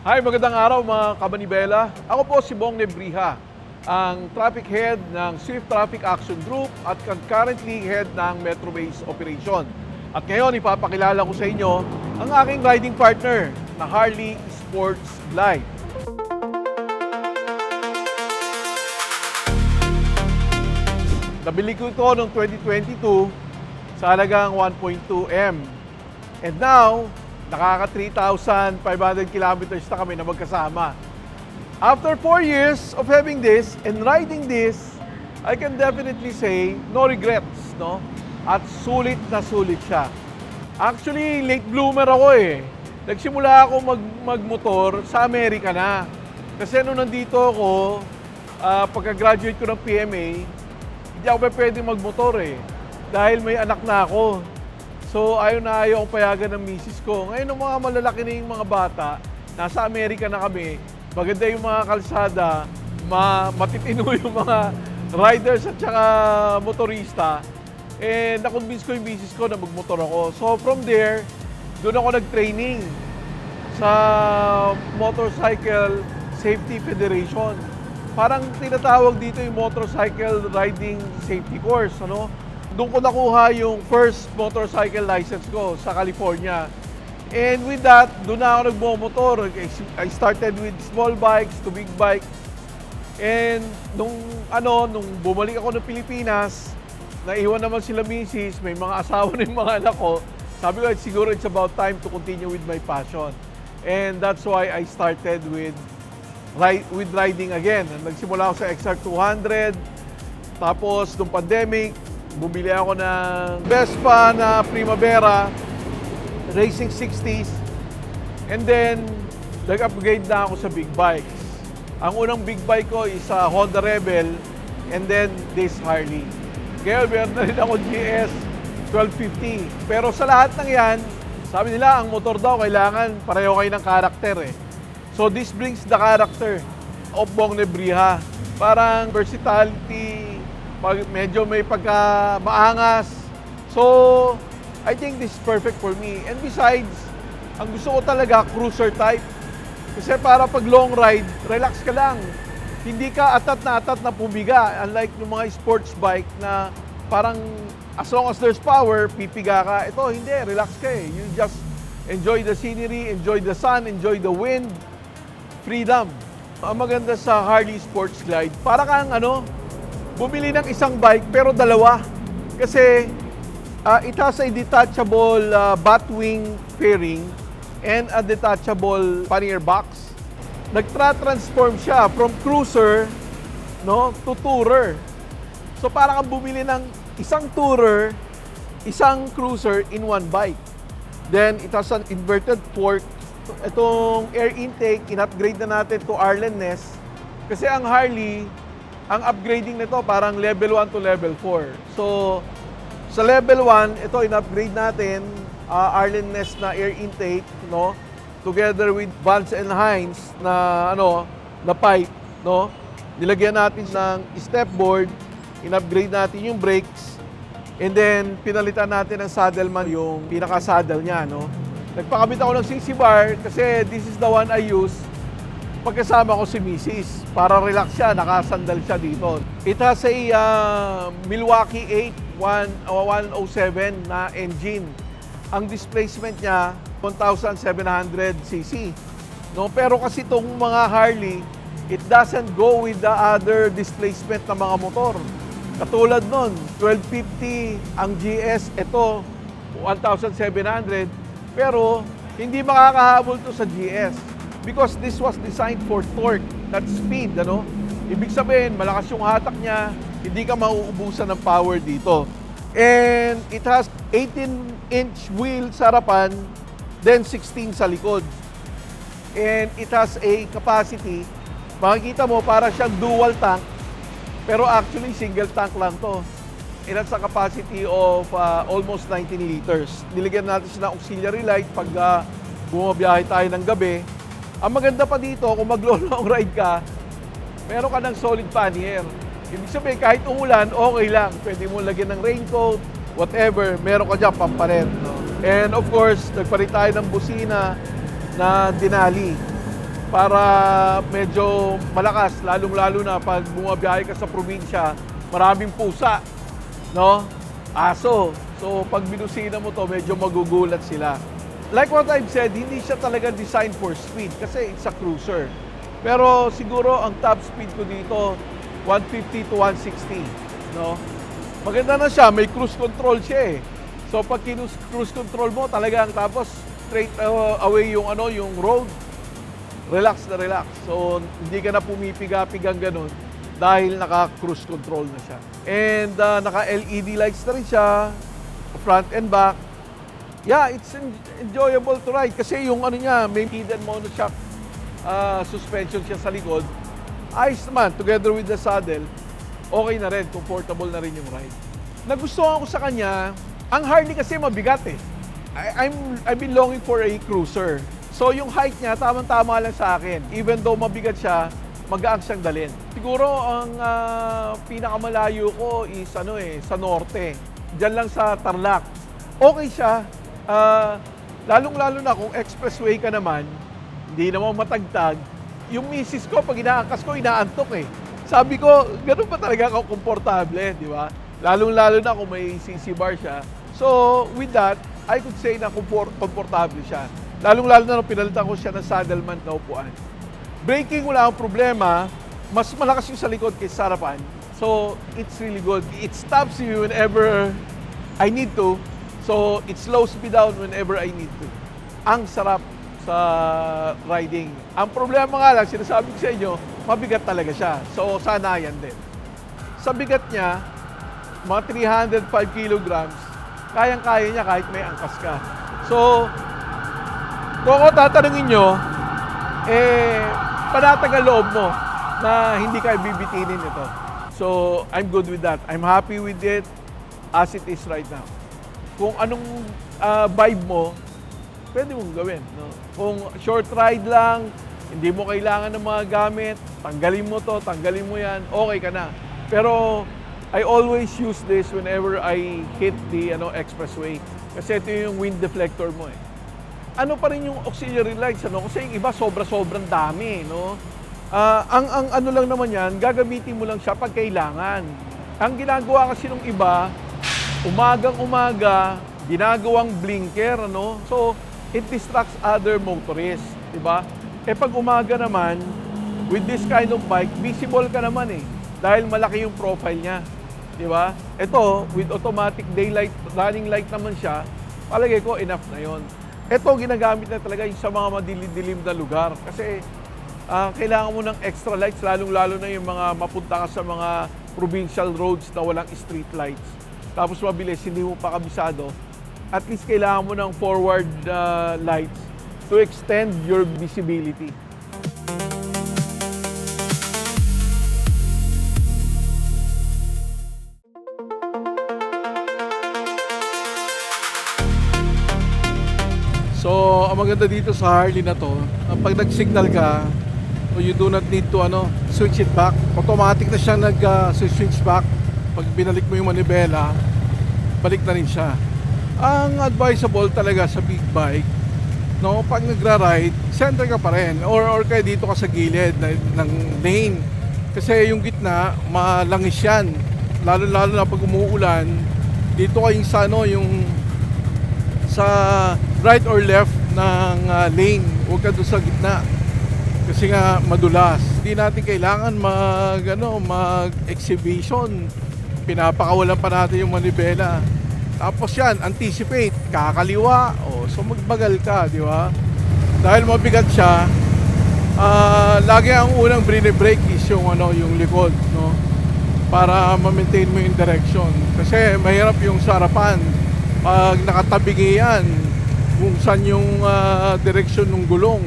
Hi, magandang araw mga kamanibela. Ako po si Bong Nebriha, ang traffic head ng Swift Traffic Action Group at currently head ng Metro Base Operation. At ngayon ipapakilala ko sa inyo ang aking riding partner na Harley Sports Glide. Nabili ko ito noong 2022 sa halagang 1.2M. And now, nakaka 3,500 kilometers na kami na magkasama. After 4 years of having this and riding this, I can definitely say no regrets, no? At sulit na sulit siya. Actually, late bloomer ako eh. Nagsimula ako magmotor sa Amerika na. Kasi nung nandito ako, pagka-graduate ko ng PMA, hindi ako pwedeng magmotor eh. Dahil may anak na ako. So ayaw akong payagan ng misis ko. Ngayon ng mga malalaki na yung mga bata, nasa Amerika na kami, maganda yung mga kalsada, matitino yung mga riders at saka motorista. And na-convince ko yung misis ko na magmotor ako. So from there, doon ako nag-training sa Motorcycle Safety Federation. Parang tinatawag dito yung Motorcycle Riding Safety Course, ano? Doon ko nakuha yung first motorcycle license ko sa California. And with that, doon na ako nagmomotor. I started with small bikes to big bikes. And nung bumalik ako ng Pilipinas, naiwan naman sila misis, may mga asawa na yung mga anak ko. Sabi ko, siguro it's about time to continue with my passion. And that's why I started with riding again. Nagsimula ako sa XR200. Tapos, nung pandemic, bumili ako ng Vespa na Primavera, Racing 60s. And then, nag-upgrade na ako sa big bikes. Ang unang big bike ko is Honda Rebel and then this Harley. Ngayon, meron na rin ako GS 1250. Pero sa lahat ng yan, sabi nila, ang motor daw, kailangan pareho kayo ng karakter eh. So this brings the character of Bong Nebriha. Parang versatility, medyo may pagka maangas. So, I think this is perfect for me. And besides, ang gusto ko talaga, cruiser type. Kasi para pag long ride, relax ka lang. Hindi ka atat na pumiga. Unlike yung mga sports bike na parang as long as there's power, pipiga ka. Ito, hindi. Relax ka eh. You just enjoy the scenery, enjoy the sun, enjoy the wind. Freedom. Ang maganda sa Harley Sports Glide, para kang bumili ng isang bike pero dalawa. Kasi it has a detachable batwing fairing and a detachable pannier box. Nagtra-transform siya from cruiser to tourer. So para kang bumili ng isang tourer, isang cruiser in one bike. Then it has an inverted fork. Itong air intake, in-upgrade na natin to Arlen-ness. Kasi ang Harley, ang upgrading nito parang level 1 to level 4. So, sa level 1, ito in-upgrade natin, Arlen-ness na air intake, together with Vance and Hines na, na pipe, Nilagyan natin ng stepboard, in-upgrade natin yung brakes, and then pinalitan natin ng saddleman yung pinaka-saddle niya, Nagpakabit ako ng CC bar kasi this is the one I use pagkasama ko si Mrs. Para relax siya, nakasandal siya dito. It has a Milwaukee 107 na engine. Ang displacement niya, 1,700cc. Pero kasi itong mga Harley, it doesn't go with the other displacement ng mga motor. Katulad nun, 1250 ang GS, ito 1,700. Pero hindi makakahabol to sa GS because this was designed for torque, not speed, Ibig sabihin, malakas yung hatak niya, hindi ka mauubusan ng power dito. And it has 18-inch wheel sa harapan, then 16 sa likod. And it has a capacity, makikita mo para siyang dual tank, pero actually single tank lang to. It has a capacity of almost 19 liters. Nilagyan natin siya ng auxiliary light pag bumabiyahe tayo ng gabi. Ang maganda pa dito, kung mag-long ride ka, meron ka ng solid pannier. Ibig sabihin, kahit umulan, okay lang. Pwede mo lagyan ng raincoat, whatever, meron ka dyan, pamparet. And of course, nagpalit tayo ng busina na Denali. para medyo malakas, lalong-lalo na pag bumabiyahe ka sa probinsya, maraming pusa, no? Aso. So pag binusina mo to, medyo magugulat sila. Like what I've said, hindi siya talaga designed for speed kasi it's a cruiser. Pero siguro ang top speed ko dito, 150 to 160, no? Maganda na siya, may cruise control siya eh. So pag cruise control mo talagang tapos straight away yung yung road, relax na relax. So hindi ka na pumipiga-pigang ganun dahil naka-cruise control na siya. And naka-LED lights na rin siya, front and back. Yeah, it's enjoyable to ride kasi yung niya, may hidden monoshock suspension siya sa likod. Ayos naman, together with the saddle, okay na rin, comfortable na rin yung ride. Nagustuhan ko sa kanya, ang Harley kasi mabigat eh. I've been longing for a cruiser. So yung height niya, tamang-tama lang sa akin. Even though mabigat siya, magaang siyang dalhin. Siguro ang pinakamalayo ko is sa norte. Diyan lang sa Tarlac. Okay siya. Lalong-lalo na kung expressway ka naman, hindi naman matagtag. Yung misis ko, pag inaangkas ko, inaantok eh. Sabi ko, ganun pa talaga ako komportable, di ba? Lalong-lalo na kung may CC bar siya. So, with that, I could say na komportable siya. Lalong-lalo na nung pinalitan ko siya ng saddleman na upuan. Braking, wala akong problema. Mas malakas yung sa likod kaysa sa harapan. So, it's really good. It stops you whenever I need to. So, it slows me down whenever I need to. Ang sarap sa riding. Ang problema nga lang, sinasabi ko sa inyo, mabigat talaga siya. So, sanayan din. Sa bigat niya, mga 305 kilograms, kayang-kaya niya kahit may angkas ka. So, kung ako tatanungin nyo, panatagal loob mo na hindi ka bibitinin ito. So, I'm good with that. I'm happy with it as it is right now. Kung anong vibe mo, pwede mong gawin. No? Kung short ride lang, hindi mo kailangan ng mga gamit, tanggalin mo to, tanggalin mo yan, okay ka na. Pero I always use this whenever I hit the expressway. Kasi ito yung wind deflector mo eh. Ano pa rin yung auxiliary lights, Kasi yung iba sobrang dami, no? Ang lang naman yan, gagamitin mo lang siya pag kailangan. Ang ginagawa kasi ng iba, umagang-umaga, ginagawang blinker, So, it distracts other motorists, di ba? Pag umaga naman, with this kind of bike, visible ka naman eh. Dahil malaki yung profile niya, di ba? Ito, with automatic daylight, running light naman siya, palagay ko enough na yon. Ito, ginagamit na talaga yung sa mga madilim-dilim na lugar. Kasi, kailangan mo ng extra lights, lalong-lalo na yung mga mapunta ka sa mga provincial roads na walang street lights. Tapos mabilis, hindi mo pa kabisado. At least kailangan mo ng forward lights to extend your visibility. So, ang maganda dito sa Harley na to, pag nag-signal ka, you do not need to switch it back. Automatic na siya nag-switch back. Pag binalik mo yung manibela, balik na rin siya. Ang advisable talaga sa big bike, pag nagra-ride, center ka pa rin. Or kaya dito ka sa gilid ng lane. Kasi yung gitna, malangis yan. Lalo na pag umuulan, dito kayong sa right or left ng lane. Huwag ka doon sa gitna. Kasi nga madulas. Hindi natin kailangan mag-exhibition. Pinapakawalan pa natin yung manibela. Tapos yan, anticipate, kakaliwa. So magbagal ka, di ba? Dahil mabigat siya, lagi ang unang brake is yung likod, no? Para ma-maintain mo yung direction. Kasi mahirap yung sa harapan. Pag nakatabingi yan, kung saan yung direction ng gulong,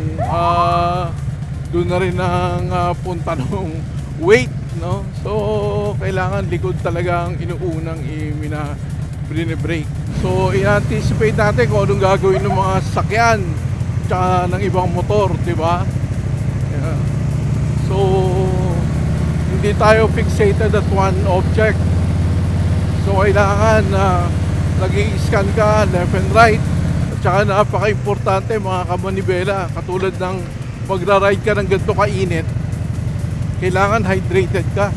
doon na rin ang punta ng weight, no? So, kailangan likod talaga ang inuunang brake. So, i-anticipate natin kung anong gagawin ng mga sasakyan tsaka ng ibang motor, di ba? Yeah. So, hindi tayo fixated at one object. So, kailangan nag-i-scan ka left and right. At saka napaka-importante mga kamanibela, katulad ng magra-ride ka ng ganito kainit, kailangan hydrated ka.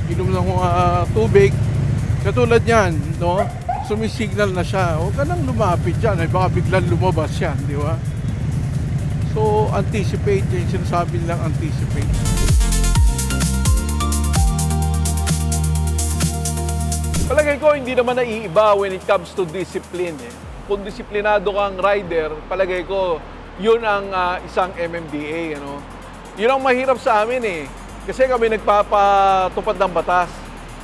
Inom ng mga tubig. Katulad yan, no? Sumisignal na siya. Huwag ka nang lumapit dyan. Ay baka biglang lumabas yan, di ba? So, anticipate. Yung sinasabi nilang anticipate. Palagay ko, hindi naman naiiba when it comes to discipline. Kung disiplinado kang rider, palagay ko, yun ang isang MMDA. Ano? Yun ang mahirap sa amin eh. Kasi kami nagpapatupad ng batas.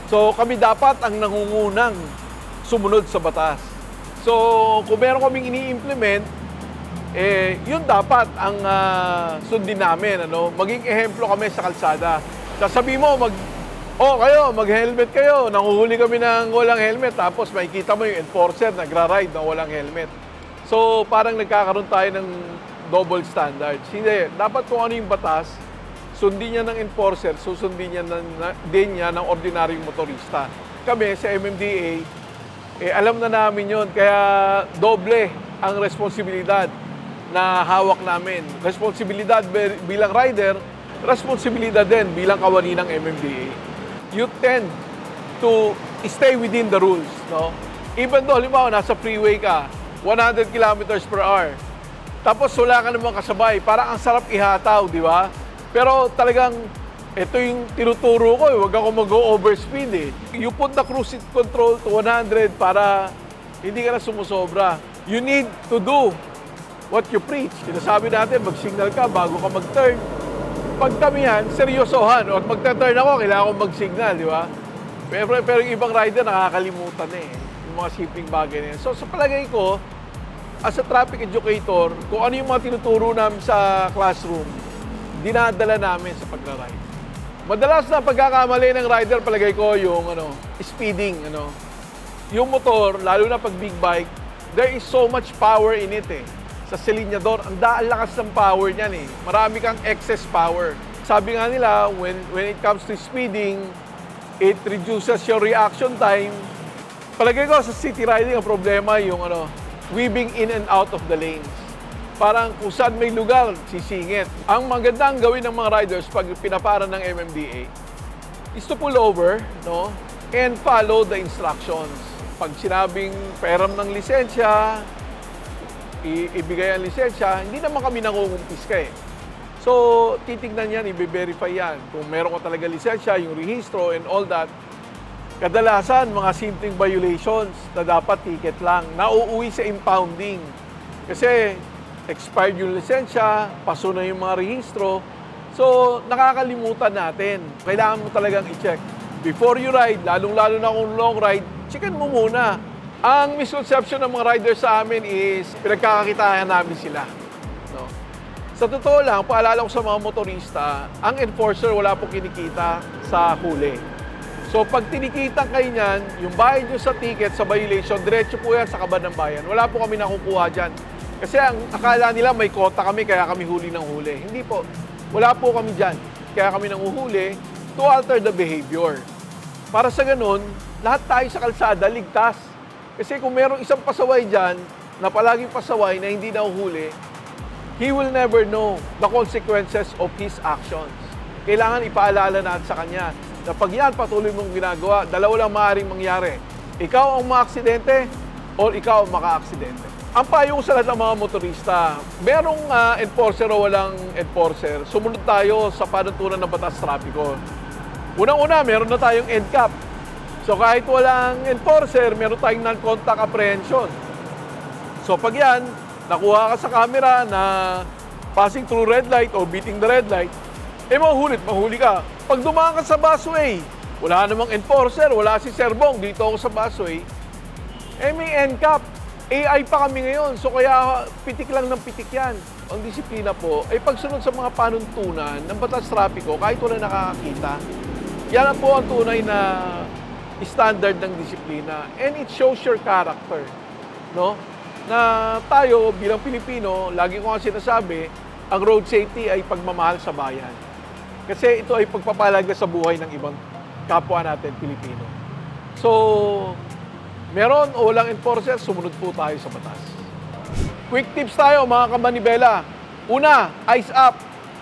So kami dapat ang nangungunang sumunod sa batas. So kung meron kaming ini-implement, yun dapat ang sundin namin. Ano? Maging ehemplo kami sa kalsada. Sasabi mo, mag-helmet kayo. Nanguhuli kami ng walang helmet. Tapos makikita mo yung enforcer nagra-ride ng walang helmet. So parang nagkakaroon tayo ng double standards. Hindi. Dapat kung ano yung batas, sundin niya ng enforcer, susundin niya din niya ng ordinaryong motorista. Kami sa MMDA, alam na namin yon, kaya doble ang responsibilidad na hawak namin. Responsibilidad bilang rider, responsibilidad din bilang kawani ng MMDA. You tend to stay within the rules. No? Even though, halimbawa, nasa freeway ka, 100 kilometers per hour, tapos wala ka namang kasabay, parang ang sarap ihataw, di ba? Pero talagang, ito yung tinuturo ko, huwag ako mag-overspeed eh. You put the cruise control to 100 para hindi ka na sumusobra. You need to do what you preach. Sinasabi natin, mag-signal ka bago ka mag-turn. Pag kami yan, seryosohan. O magta-turn ako, kailangan ko mag-signal, di ba? Pero yung ibang rider, nakakalimutan na eh. Yung mga simpleng bagay na yan. So sa palagay ko, as a traffic educator, kung ano yung mga tinuturo namin sa classroom, dinadala namin sa pagra-ride. Madalas na pagkakamali ng rider, palagay ko, yung speeding. Yung motor, lalo na pag big bike, there is so much power in it eh. Sa silinyador, ang lakas ng power niyan eh. Marami kang excess power. Sabi nga nila, when it comes to speeding, it reduces your reaction time. Palagay ko, sa city riding, ang problema yung weaving in and out of the lanes. Parang kung saan may lugar, sisingit. Ang magandang gawin ng mga riders pag pinapara ng MMDA is to pull over, no? And follow the instructions. Pag sinabing peram ng lisensya, ibigay ang lisensya, hindi naman kami nangungumpis eh. So, titignan yan, i-verify yan. Kung meron ka talaga lisensya, yung rehistro and all that, kadalasan, mga simpleng violations na dapat ticket lang, nauuwi sa impounding. Kasi, expired yung lisensya, paso na yung mga rehistro. So, nakakalimutan natin. Kailangan mo talagang i-check. Before you ride, lalong-lalo na kung long ride, checkin mo muna. Ang misconception ng mga riders sa amin is pinagkakakitaan namin sila. No? Sa totoo lang, paalala ko sa mga motorista, ang enforcer wala pong kinikita sa huli. So, pag tinikita kayo niyan, yung bayad nyo sa ticket, sa violation, diretso po yan sa kaban ng bayan. Wala po kami nakukuha dyan. Kasi ang akala nila may kota kami kaya kami huli ng huli. Hindi po. Wala po kami dyan. Kaya kami nanguhuli to alter the behavior. Para sa ganun, lahat tayo sa kalsada ligtas. Kasi kung merong isang pasaway dyan na palaging pasaway na hindi nahuhuli, he will never know the consequences of his actions. Kailangan ipaalala natin sa kanya na pag yan patuloy mong ginagawa, dalawa lang maaaring mangyari. Ikaw ang maaksidente o ikaw ang maka-aksidente. Ang payo ko sa lahat ng mga motorista, merong enforcer o walang enforcer, sumunod tayo sa panuntunan ng batas trapiko. Unang-una, meron na tayong NCAP. So kahit walang enforcer, meron tayong non-contact apprehension. So pag yan, nakuha ka sa camera na passing through red light o beating the red light, mahuli ka. Pag dumaan ka sa busway, wala namang enforcer, wala si Sir Bong, dito ako sa busway, may NCAP. AI pa kami ngayon, so kaya pitik lang ng pitik yan. Ang disiplina po ay pagsunod sa mga panuntunan ng batas trapiko kahit wala nakakakita. Yan po ang tunay na standard ng disiplina. And it shows your character. No? Na tayo bilang Pilipino, lagi ko nga sinasabi, ang road safety ay pagmamahal sa bayan. Kasi ito ay pagpapalaga sa buhay ng ibang kapwa natin, Pilipino. So, meron o walang enforcer, sumunod po tayo sa batas. Quick tips tayo mga kamanibela. Una, eyes up.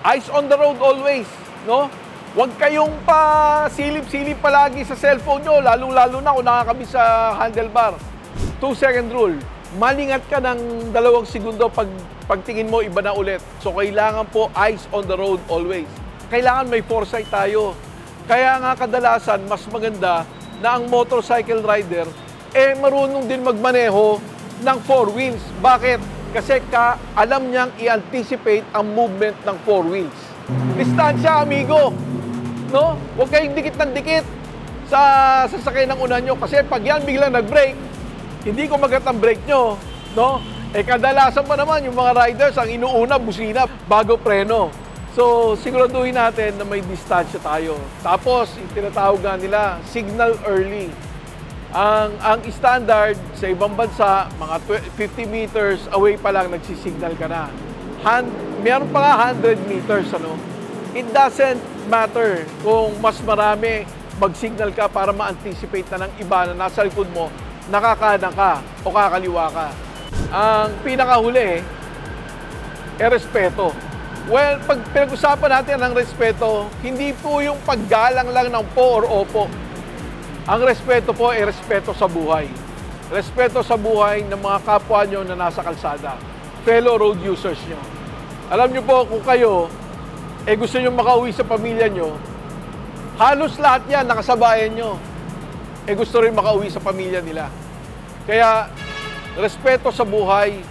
Eyes on the road always, no? Huwag kayong pa-silip-silip palagi sa cellphone nyo, lalong-lalo na kung nakakabit sa handlebar. 2-second rule, malingat ka ng 2 segundo pagtingin mo, iba na ulit. So, kailangan po eyes on the road always. Kailangan may foresight tayo. Kaya nga kadalasan, mas maganda na ang motorcycle rider, marunong din magmaneho ng 4 wheels. Bakit? Kasi alam niyang i-anticipate ang movement ng 4 wheels. Distansya, amigo! No? Huwag kayong dikit ng dikit sa sasakyan ng una nyo. Kasi pag yan biglang nag-brake, hindi kumagat ang brake nyo. No? Kadalasan pa naman yung mga riders, ang inuuna, busina, bago preno. So, siguraduhin natin na may distansya tayo. Tapos, yung tinatawag nga nila, signal early. Ang standard sa ibang bansa, mga 50 meters away pa lang nagsisignal ka na. Meron pa nga 100 meters, ano? It doesn't matter kung mas marami mag-signal ka para ma-anticipate na ng iba na nasa likod mo, nakakanan ka o kakaliwa ka. Ang pinakahuli, respeto. Well, pag pinag-usapan natin ang respeto, hindi po yung paggalang lang ng po or opo. Ang respeto po ay respeto sa buhay. Respeto sa buhay ng mga kapwa nyo na nasa kalsada. Fellow road users nyo. Alam nyo po, kung kayo, gusto nyo makauwi sa pamilya nyo, halos lahat yan nakasabayan nyo. Gusto rin makauwi sa pamilya nila. Kaya, respeto sa buhay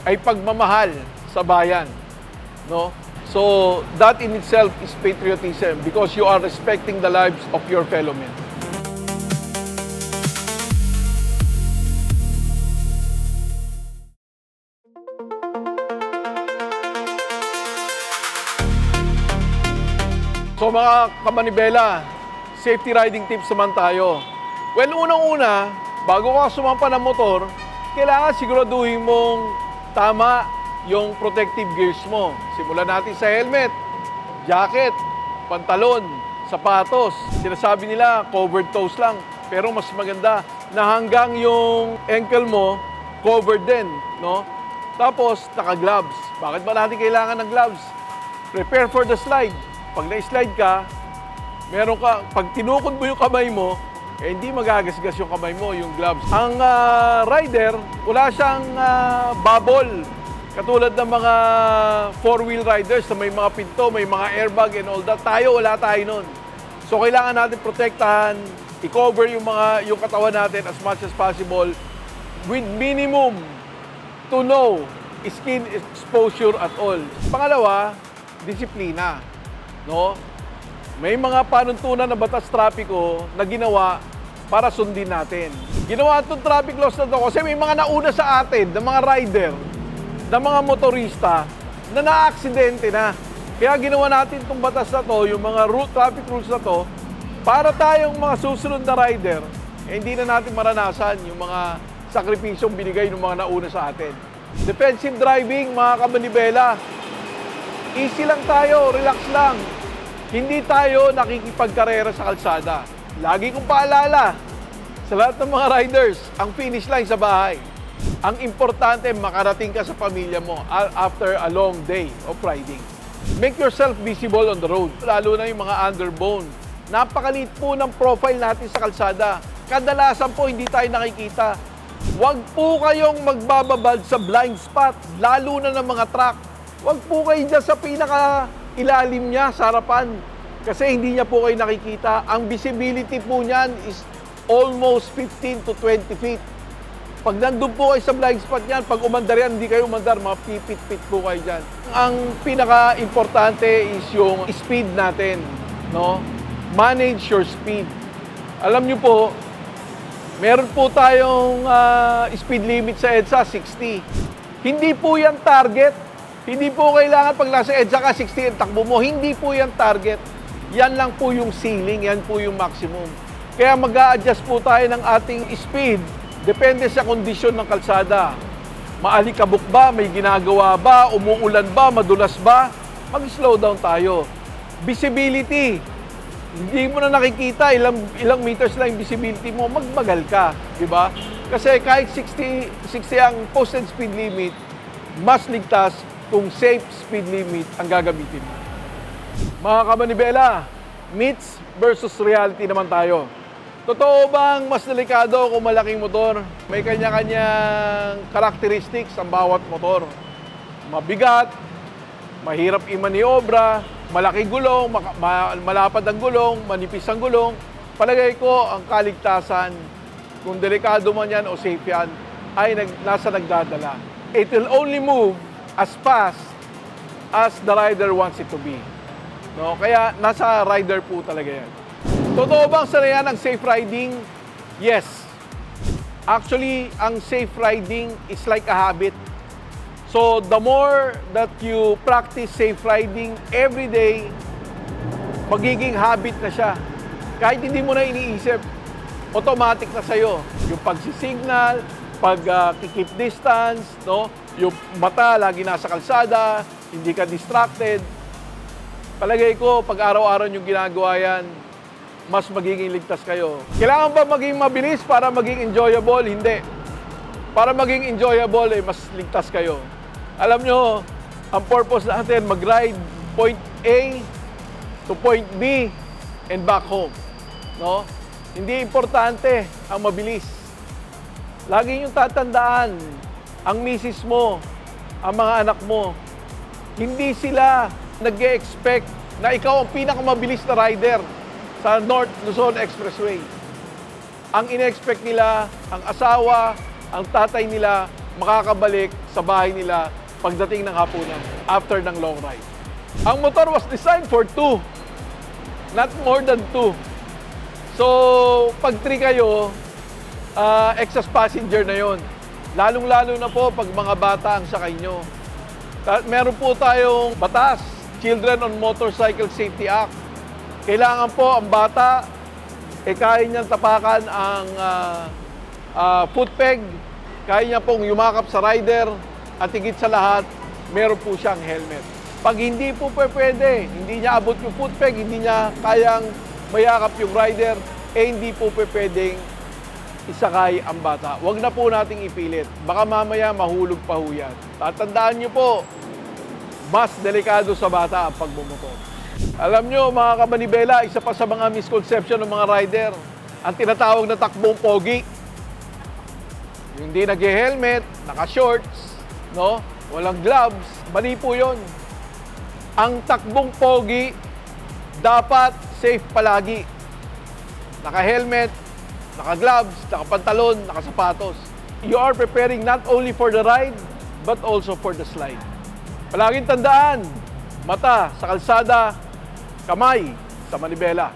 ay pagmamahal sa bayan. No? So, that in itself is patriotism because you are respecting the lives of your fellow men. So mga kamanibela, safety riding tips naman tayo. Well, unang-una, bago ka sumampa ng motor, kailangan siguraduhin mong tama yung protective gears mo. Simulan natin sa helmet, jacket, pantalon, sapatos. Sinasabi nila, covered toes lang. Pero mas maganda na hanggang yung ankle mo, covered din. No? Tapos, naka-gloves. Bakit ba natin kailangan ng gloves? Prepare for the slide. Pag na-slide ka, pag tinukod mo yung kamay mo, hindi magagasgas yung kamay mo, yung gloves. Ang rider, wala siyang bubble. Katulad ng mga 4-wheel riders na may mga pinto, may mga airbag and all that. Wala tayo nun. So, kailangan natin protektahan, i-cover yung katawan natin as much as possible with minimum to no skin exposure at all. Pangalawa, disiplina. No? May mga panuntunan na batas trapiko na ginawa para sundin natin. Ginawa itong traffic laws na ito kasi may mga nauna sa atin, ng mga rider, ng mga motorista, na na-aksidente na. Kaya ginawa natin itong batas na to, yung mga traffic rules na to, para tayong mga susunod na rider, hindi na natin maranasan yung mga sakripisyong binigay ng mga nauna sa atin. Defensive driving, mga kamanibela, easy lang tayo, relax lang. Hindi tayo nakikipagkarera sa kalsada. Lagi kong paalala sa lahat ng mga riders, ang finish line sa bahay. Ang importante, makarating ka sa pamilya mo after a long day of riding. Make yourself visible on the road, lalo na yung mga underbone. Napakaliit po ng profile natin sa kalsada. Kadalasan po hindi tayo nakikita. Huwag po kayong magbababad sa blind spot, lalo na ng mga truck. Huwag po kayo dyan sa pinaka-ilalim niya, sa harapan. Kasi hindi niya po kayo nakikita. Ang visibility po niyan is almost 15 to 20 feet. Pag nandun po kayo sa blind spot niyan, pag umandar yan, hindi kayo umandar, mga pipit-pit po kayo dyan. Ang pinaka-importante is yung speed natin. No? Manage your speed. Alam niyo po, meron po tayong speed limit sa EDSA, 60. Hindi po yan target. Hindi po kailangan pag nasa EDSA ka, 60 ang takbo mo. Hindi po yan target. Yan lang po yung ceiling, yan po yung maximum. Kaya mag-a-adjust po tayo ng ating speed. Depende sa kondisyon ng kalsada. Maalikabok ba? May ginagawa ba? Umuulan ba? Madulas ba? Mag-slow down tayo. Visibility. Hindi mo na nakikita, ilang meters lang yung visibility mo, magbagal ka, di ba? Kasi kahit 60 ang posted speed limit, mas ligtas kung safe speed limit ang gagamitin mo. Mga kamanibela, myths versus reality naman tayo. Totoo bang mas delikado kung malaking motor? May kanya-kanyang characteristics ang bawat motor. Mabigat, mahirap imaniobra, malaki gulong, malapad ang gulong, manipis ang gulong. Palagay ko ang kaligtasan, kung delikado man yan o safe yan, ay nasa nagdadala. It will only move as fast as the rider wants it to be. No? Kaya nasa rider po talaga yan. Totoo bang sanayan ang safe riding? Yes. Actually, ang safe riding is like a habit. So, the more that you practice safe riding every day, magiging habit na siya. Kahit hindi mo na iniisip, automatic na sa'yo. Yung pagsisignal, pag-keep distance, no? Yung mata lagi nasa kalsada, hindi ka distracted. Palagay ko, pag araw-araw yung ginagawa yan, mas magiging ligtas kayo. Kailangan ba maging mabilis para maging enjoyable? Hindi. Para maging enjoyable, mas ligtas kayo. Alam nyo, ang purpose natin, mag-ride point A to point B and back home. No? Hindi importante ang mabilis. Lagi niyong tatandaan, ang misis mo, ang mga anak mo, hindi sila nag-e-expect na ikaw ang pinakamabilis na rider sa North Luzon Expressway. Ang ine-expect nila, ang asawa, ang tatay nila, makakabalik sa bahay nila pagdating ng hapunan, after ng long ride. Ang motor was designed for 2, not more than 2. So, pag 3 kayo, excess passenger na yon. Lalong-lalo na po pag mga bata ang sakay nyo. Meron po tayong batas, Children on Motorcycle Safety Act. Kailangan po ang bata, kaya niyang tapakan ang foot peg, kaya niya pong yumakap sa rider, at higit sa lahat, meron po siyang helmet. Pag hindi po pwede, hindi niya abot yung foot peg, hindi niya kayang mayakap yung rider, hindi po pwedeng isakay ang bata. Huwag na po nating ipilit. Baka mamaya mahulog pa ho yan. Tatandaan niyo po, mas delikado sa bata ang pagbumotor. Alam nyo, mga kamanibela, isa pa sa mga misconception ng mga rider, ang tinatawag na takbong pogi. Yung hindi nag-helmet, naka-shorts, no? Walang gloves, mali po yun. Ang takbong pogi, dapat safe palagi. Naka-helmet, naka-gloves, naka-pantalon, naka-sapatos. You are preparing not only for the ride, but also for the slide. Palaging tandaan, mata sa kalsada, kamay sa manibela.